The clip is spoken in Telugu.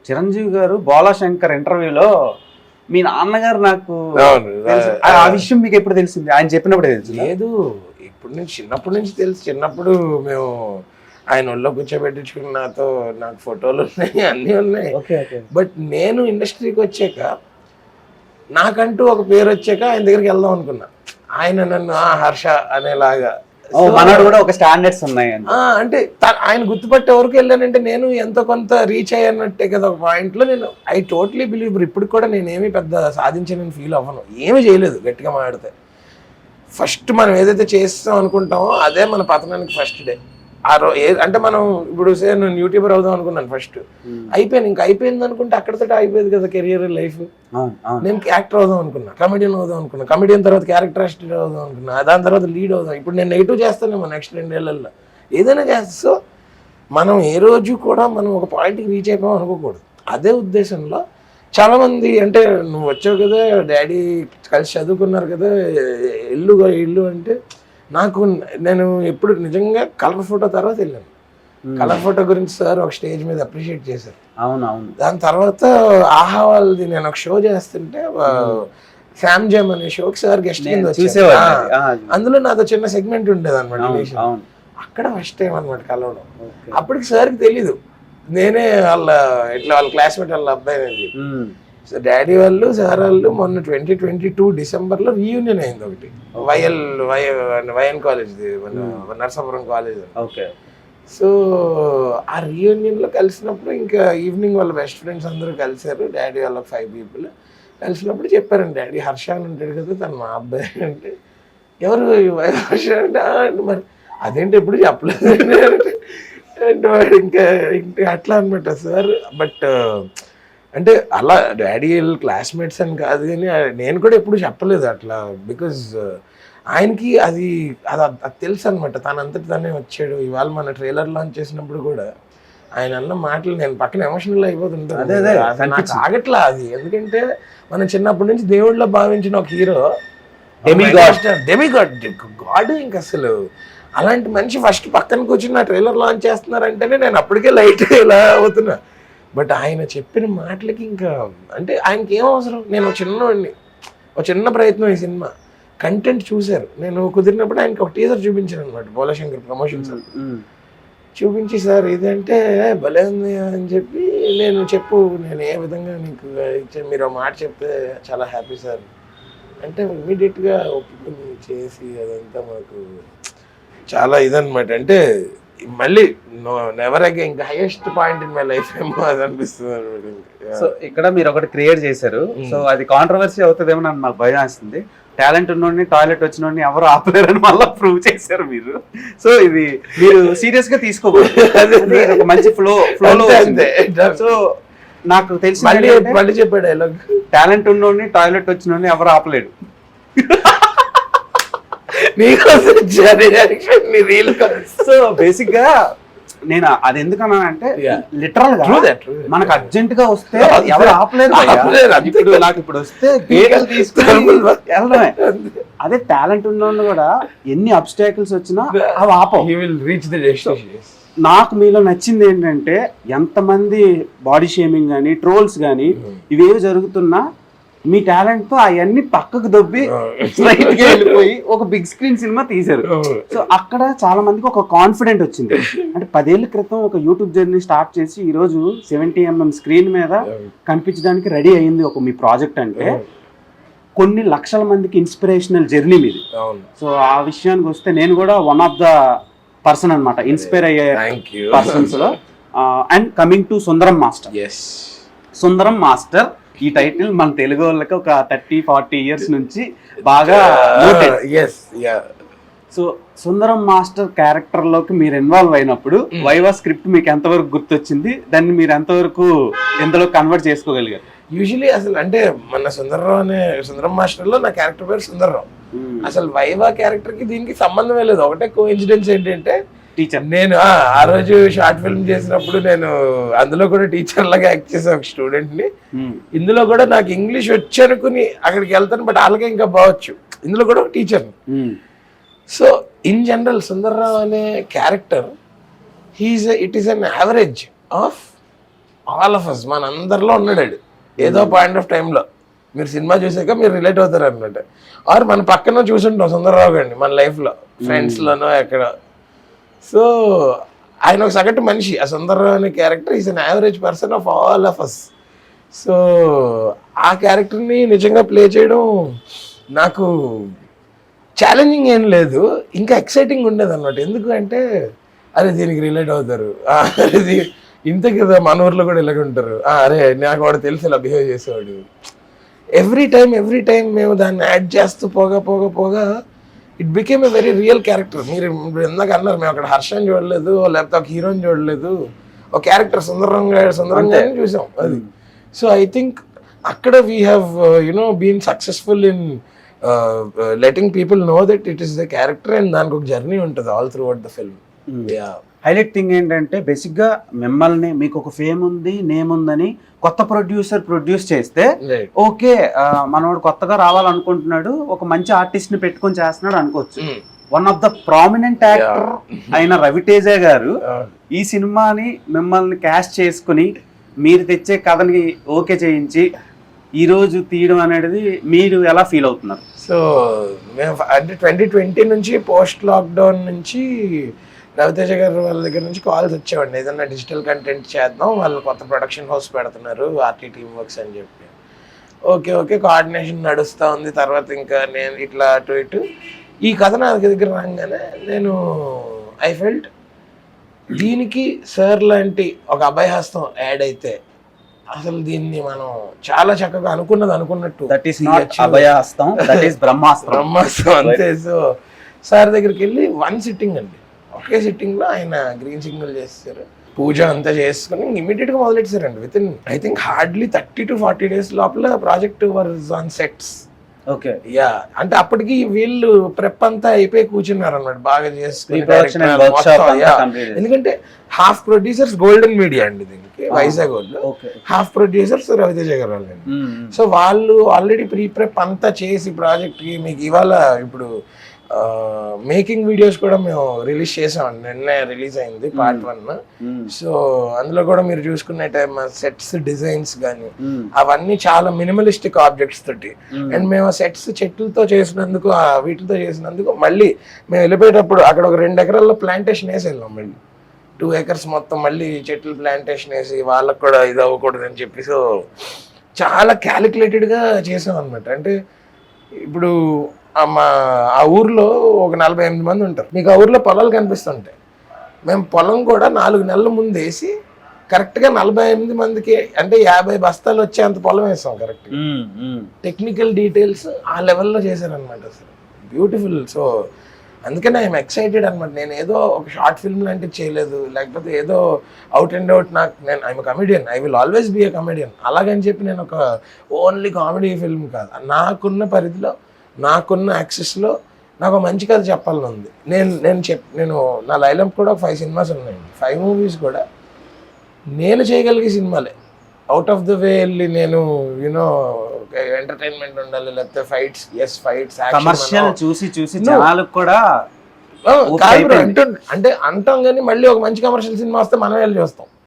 చిరంజీవి గారు బోలాశంకర్ ఇంటర్వ్యూలో మీ నాన్నగారు నాకు ఆ విషయం మీకు ఎప్పుడు తెలిసింది? ఆయన చెప్పినప్పుడే తెలుసు? లేదు, ఇప్పుడు నుంచి చిన్నప్పటి నుంచి తెలుసు. చిన్నప్పుడు మేము ఆయన ఒళ్ళో కూర్చోబెట్టించుకుని నాకు ఫోటోలు ఉన్నాయి, అన్నీ ఉన్నాయి. బట్ నేను ఇండస్ట్రీకి వచ్చాక నాకంటూ ఒక పేరు వచ్చాక ఆయన దగ్గరికి వెళ్దాం అనుకున్నా. ఆయన నన్ను హర్ష అనేలాగా మనోడు కూడా ఒక స్టాండర్డ్స్ ఉన్నాయి అంటే ఆయన గుర్తుపట్టే వరకు వెళ్ళానంటే నేను ఎంతో కొంత రీచ్ అయ్యానట్టే కదా ఒక పాయింట్లో. నేను ఐ టోటలీ బిలీవ్ ఇప్పుడు కూడా నేనేమి పెద్ద సాధించానని ఫీల్ అవ్వను. ఏమీ చేయలేదు గట్టిగా మాట్లాడితే. ఫస్ట్ మనం ఏదైతే చేస్తాం అనుకుంటామో అదే మన పతనానికి ఫస్ట్ డే. అంటే మనం ఇప్పుడు నేను యూట్యూబర్ అవుదాం అనుకున్నాను ఫస్ట్, అయిపోయాను. ఇంకా అయిపోయింది అనుకుంటే అక్కడితో అయిపోయింది కదా కెరియర్ లైఫ్. నేను యాక్టర్ అవుదాం అనుకున్నా, కమెడియన్ అవుదాం అనుకున్నా, కమెడియన్ తర్వాత క్యారెక్టర్ ఆర్టిస్ట్ అవుదాం అనుకున్నా, దాని తర్వాత లీడ్ అవుదాం. ఇప్పుడు నేను నెగిటివ్ చేస్తానేమో నెక్స్ట్ 2 ఏళ్లలో ఏదైనా చేస్తా. సో మనం ఏ రోజు కూడా మనం ఒక పాయింట్కి రీచ్ అయిపోయాం అనుకోకూడదు. అదే ఉద్దేశంలో చాలామంది అంటే నువ్వు వచ్చావు కదా డాడీ కలిసి చదువుకున్నారు కదా ఇల్లు అంటే నేను ఎప్పుడు నిజంగా కలర్ ఫోటో తర్వాత వెళ్ళాను. కలర్ ఫోటో గురించి సార్ ఒక స్టేజ్ మీద అప్రిషియేట్ చేశారు. అవునవును. దాని తర్వాత ఆహా వాళ్ళది నేను ఒక షో చేస్తుంటే శామ్ జమ్ అనే షోకి సార్ గెస్ట్ కింద వచ్చేవారు. అందులో నాతో చిన్న సెగ్మెంట్ ఉండేది అనమాట. అక్కడ ఫస్ట్ టైం అనమాట కలవడం. అప్పటికి సార్కి తెలీదు నేనే వాళ్ళ క్లాస్మేట్ వాళ్ళ అబ్బాయి అని చెప్పి. సో డాడీ వాళ్ళు సార్ వాళ్ళు మొన్న 2022 డిసెంబర్లో రీయూనియన్ అయింది ఒకటి YN college, Narasapuram college. Okay. So ఆ రీయూనియన్లో కలిసినప్పుడు ఇంకా ఈవినింగ్ వాళ్ళ బెస్ట్ ఫ్రెండ్స్ అందరూ కలిశారు. డాడీ వాళ్ళ 5 people కలిసినప్పుడు చెప్పారండి, డాడీ హర్ష అని ఉంటాడు కదా తను మా అబ్బాయి అంటే, ఎవరు హర్ష అంటే మరి అదేంటి ఎప్పుడు చెప్పలేదు అంటే ఇంకా అట్లా అనమాట సార్. బట్ అంటే అలా డాడీ క్లాస్మేట్స్ అని కాదు కానీ నేను కూడా ఎప్పుడు చెప్పలేదు అట్లా. బికాజ్ ఆయనకి అది తెలుసు అనమాట, తనంతటి తనే వచ్చాడు. ఇవాళ మన ట్రైలర్ లాంచ్ చేసినప్పుడు కూడా ఆయన అన్న మాటలు నేను పక్కన ఎమోషనల్ అయిపోతుంటాను. నాకు ఆగట్లా అది. ఎందుకంటే మనం చిన్నప్పటి నుంచి దేవుడిలో భావించిన ఒక హీరో గాడ్. ఇంక అసలు అలాంటి మనిషి ఫస్ట్ పక్కన కూర్చుని నా ట్రైలర్ లాంచ్ చేస్తున్నారంటేనే నేను అప్పటికే లైట్ ఇలా అవుతున్నా. బట్ ఆయన చెప్పిన మాటలకి ఇంకా అంటే ఆయనకి ఏం అవసరం. నేను ఒక చిన్న ప్రయత్నం ఈ సినిమా కంటెంట్ చూశారు. నేను కుదిరినప్పుడు ఆయనకి ఒక టీజర్ చూపించాను అనమాట, బోలాశంకర్ ప్రమోషన్స్ చూపించి సార్ ఇదంటే భలే ఉంది అని చెప్పి నేను ఏ విధంగా నీకు ఇచ్చే మీరు ఆ మాట చెప్తే చాలా హ్యాపీ సార్ అంటే ఇమీడియట్గా ఒప్పుకొని చేసి అదంతా మాకు చాలా ఇదనమాట. అంటే మళ్ళీ నెవర్ అగైన్ ఇంకా highest point in my life ఏమో అది అనిపిస్తుంది అనమాట. సో ఇక్కడ మీరు ఒకటి క్రియేట్ చేశారు. సో అది కాంట్రవర్సీ అవుతుందేమో నాకు భయం వేస్తుంది. టాలెంట్ ఉన్నోడిని టాయిలెట్ వచ్చినోడిని ఎవరు ఆపలేరని మళ్ళీ ప్రూవ్ చేశారు మీరు. సో ఇది మీరు సీరియస్ గా తీసుకోకూడదు, మంచి ఫ్లోలో. సో నాకు తెలిసి మళ్ళీ చెప్పాడు డైలాగ్, టాలెంట్ ఉన్నోడిని టాయిలెట్ వచ్చినోడిని ఎవరు ఆపలేడు. సో బేసిక్ గా నేను అది ఎందుకన్నానంటే లిటరల్ గా మనకు అర్జెంట్ గా వస్తే ఎవరు ఆపలేదు. నాకు ఇప్పుడు వస్తే వెళ్ళడమే. అదే టాలెంట్ ఉన్నోళ్ళు కూడా ఎన్ని అబ్స్టాకిల్స్ వచ్చినా అవి ఆపం. నాకు మీలో నచ్చింది ఏంటంటే ఎంతమంది బాడీ షేమింగ్ కానీ ట్రోల్స్ కానీ ఇవేవి జరుగుతున్నా మీ టాలెంట్ తో అవన్నీ పక్కకు దొబ్బి స్ట్రైట్ గా వెళ్ళిపోయి ఒక బిగ్ స్క్రీన్ సినిమా తీశారు. సో అక్కడ చాలా మందికి ఒక కాన్ఫిడెంట్ వచ్చింది. అంటే 10 ఏళ్ల క్రితం ఒక యూట్యూబ్ జర్నీ స్టార్ట్ చేసి ఈ రోజు 70mm స్క్రీన్ మీద కనిపించడానికి రెడీ అయింది ఒక మీ ప్రాజెక్ట్ అంటే కొన్ని లక్షల మందికి ఇన్స్పిరేషనల్ జర్నీ మీది. సో ఆ విషయానికి వస్తే నేను కూడా వన్ ఆఫ్ ద పర్సన్ అనమాట, ఇన్స్పైర్ అయ్యే పర్సన్స్ లో. And coming to Sundaram master. Sundaram master ఈ టైటిల్ మన తెలుగు వాళ్ళకి ఒక 30-40 years నుంచి బాగా. సో సుందరం మాస్టర్ క్యారెక్టర్ లోకి మీరు ఇన్వాల్వ్ అయినప్పుడు వైవా స్క్రిప్ట్ మీకు ఎంతవరకు గుర్తొచ్చింది, దాన్ని మీరు ఎంతవరకు ఎందులో కన్వర్ట్ చేసుకోగలిగారు? యూజువలీ అసలు అంటే మన సుందరం మాస్టర్ లో నా క్యారెక్టర్ పేరు సుందర్రావు. అసలు వైవా క్యారెక్టర్ కి దీనికి సంబంధమే లేదు. ఒకటే కోఇన్సిడెన్స్ ఏంటంటే టీచర్ నేను ఆ రోజు షార్ట్ ఫిల్మ్ చేసినప్పుడు నేను అందులో కూడా టీచర్ లాగా యాక్ట్ చేసాను ఒక స్టూడెంట్ ని. ఇందులో కూడా నాకు ఇంగ్లీష్ వచ్చనుకుని అక్కడికి వెళ్తాను, బట్ వాళ్ళకే ఇంకా బావచ్చు. ఇందులో కూడా ఒక teacher. So in general Sundarrao అనే character it is an average of all of us మన అందరిలో ఉన్నాడు వాడు. ఏదో పాయింట్ ఆఫ్ టైంలో మీరు సినిమా చూసాక మీరు రిలేట్ అవుతారు అనమాట. ఆర్ మన పక్కన చూసుంటాం సుందరరావు గారిని మన లైఫ్లో ఫ్రెండ్స్లోనో ఎక్కడ. సో ఆయన ఒక సగటు మనిషి. ఆ సుందరరావు అనే character is an average person of all of us. So ఆ క్యారెక్టర్ని నిజంగా ప్లే చేయడం నాకు ఛాలెంజింగ్ ఏం లేదు, ఇంకా ఎక్సైటింగ్ ఉండేది అనమాట. ఎందుకు అంటే అరే దీనికి రిలేట్ అవుతారు, అది ఇంతే కదా మన ఊర్లో కూడా ఇలాగ ఉంటారు, అరే నాకు వాడు తెలిసి ఇలా బిహేవ్ చేసేవాడు. ఎవ్రీ టైం మేము దాన్ని యాడ్ చేస్తూ పోగా it became a very real character. మీరు ఇందాక అన్నారు మేము అక్కడ హర్షని చూడలేదు, లేకపోతే ఒక హీరోని చూడలేదు, ఒక క్యారెక్టర్ సుందరంగా చూసాం అది. సో ఐ థింక్ అక్కడ we have been successful in letting people know that it is the character and దానికి ఒక జర్నీ ఉంటుంది all throughout the film. Highlight thing ఏంటంటే బేసిక్గా మిమ్మల్ని మీకు ఒక ఫేమ్ ఉంది, నేమ్ ఉందని కొత్త ప్రొడ్యూసర్ ప్రొడ్యూస్ చేస్తే ఓకే మనోడు కొత్తగా రావాలనుకుంటున్నాడు, ఒక మంచి ఆర్టిస్ట్ ని పెట్టుకొని చేస్తున్నాడు అనుకోవచ్చు. One of the prominent actor అయిన రవితేజ గారు ఈ సినిమాని మిమ్మల్ని క్యాస్ట్ చేసుకుని మీరు తెచ్చే కథని ఓకే చేయించి ఈ రోజు తీయడం అనేది మీరు ఎలా ఫీల్ అవుతున్నారు? సో మేము అంటే 2020 నుంచి పోస్ట్ లాక్డౌన్ నుంచి రవితేజ గారు వాళ్ళ దగ్గర నుంచి కాల్స్ వచ్చేవాడిని, ఏదన్నా డిజిటల్ కంటెంట్ చేద్దాం, వాళ్ళు కొత్త ప్రొడక్షన్ హౌస్ పెడుతున్నారు ఆర్టీ టీమ్ వర్క్స్ అని చెప్పి. ఓకే కోఆర్డినేషన్ నడుస్తూ ఉంది. తర్వాత ఇంకా నేను ఇట్లా అటు ఇటు ఈ కథ నా దగ్గర రాగానే నేను ఐ ఫెల్ట్ దీనికి సార్ లాంటి ఒక అభయహస్తం యాడ్ అయితే అసలు దీన్ని మనం చాలా చక్కగా అనుకున్నట్టు దట్ ఈస్ నాట్ అభయహస్తం, దట్ ఈస్ బ్రహ్మాస్త్రం అంతే. సో సార్ దగ్గరికి వెళ్ళి వన్ సిట్టింగ్ అండి, ఒకే సిట్టింగ్ లో ఆయన గ్రీన్ సిగ్నల్ చేస్తారు, పూజ అంతా చేసుకుని ఇమీడియట్ గా మొదలెట్టారండి. With in I think hardly 30 to 40 days లోపల project was on sets. Okay yeah అంటే అప్పటికి వీళ్ళు ప్రెప్ అంతా అయిపోయి కూర్చున్నారు అన్నమాట, బాగా చేసుకుని. ఎందుకంటే హాఫ్ ప్రొడ్యూసర్స్ గోల్డెన్ మీడియా అండి దీనికి, వైజాగ్ వాళ్ళు, హాఫ్ ప్రొడ్యూసర్స్ రవితేజ గారు వాళ్ళండి. సో వాళ్ళు ఆల్రెడీ ప్రీ ప్రెప్ అంతా చేసి ప్రాజెక్ట్ కి మీకు ఇవాళ ఇప్పుడు మేకింగ్ వీడియోస్ కూడా మేము రిలీజ్ చేసామండి, నిన్నే రిలీజ్ అయింది పార్ట్ 1. సో అందులో కూడా మీరు చూసుకునే టైం సెట్స్ డిజైన్స్ కానీ అవన్నీ చాలా మినిమలిస్టిక్ ఆబ్జెక్ట్స్ తోటి. అండ్ మేము ఆ సెట్స్ చెట్లతో చేసినందుకు వీటితో చేసినందుకు మళ్ళీ మేము వెళ్ళిపోయేటప్పుడు అక్కడ ఒక 2 ఎకరాల్లో ప్లాంటేషన్ వేసి వెళ్ళాం, మళ్ళీ 2 acres మొత్తం మళ్ళీ చెట్లు ప్లాంటేషన్ వేసి వాళ్ళకు కూడా ఇది అవ్వకూడదు అని చెప్పి. సో చాలా క్యాలిక్యులేటెడ్గా చేసాం అనమాట. అంటే ఇప్పుడు ఆ ఊర్లో ఒక 48 మంది ఉంటారు, మీకు ఆ ఊర్లో పొలాలు కనిపిస్తుంటాయి. మేము పొలం కూడా 4 నెలల ముందు వేసి కరెక్ట్గా 48 మందికి అంటే 50 బస్తాలు వచ్చేంత పొలం వేస్తాం కరెక్ట్. టెక్నికల్ డీటెయిల్స్ ఆ లెవెల్లో చేశారనమాట, అసలు బ్యూటిఫుల్. సో అందుకని ఐఎమ్ ఎక్సైటెడ్ అనమాట. నేను ఏదో ఒక షార్ట్ ఫిల్మ్ లాంటివి చేయలేదు, లేకపోతే ఏదో అవుట్ అండ్ అవుట్ నేను I'm comedian, I will always be a comedian. అలాగని చెప్పి నేను ఒక ఓన్లీ కామెడీ ఫిల్మ్ కాదు, నాకున్న పరిధిలో నాకున్న యాక్సెస్లో నాకు మంచి కథ చెప్పాలని ఉంది. నేను నా లైలప్ కూడా 5 సినిమాస్ ఉన్నాయండి, 5 movies కూడా నేను చేయగలిగే సినిమాలే. అవుట్ ఆఫ్ ద వే వెళ్ళి నేను ఎంటర్టైన్మెంట్ ఉండాలి, లేకపోతే ఫైట్స్ కమర్షియల్ చూసి జనాలు కూడా అంటే అంటాం కానీ మళ్ళీ ఒక మంచి కమర్షియల్ సినిమా వస్తే మనం వెళ్ళి చూస్తాం.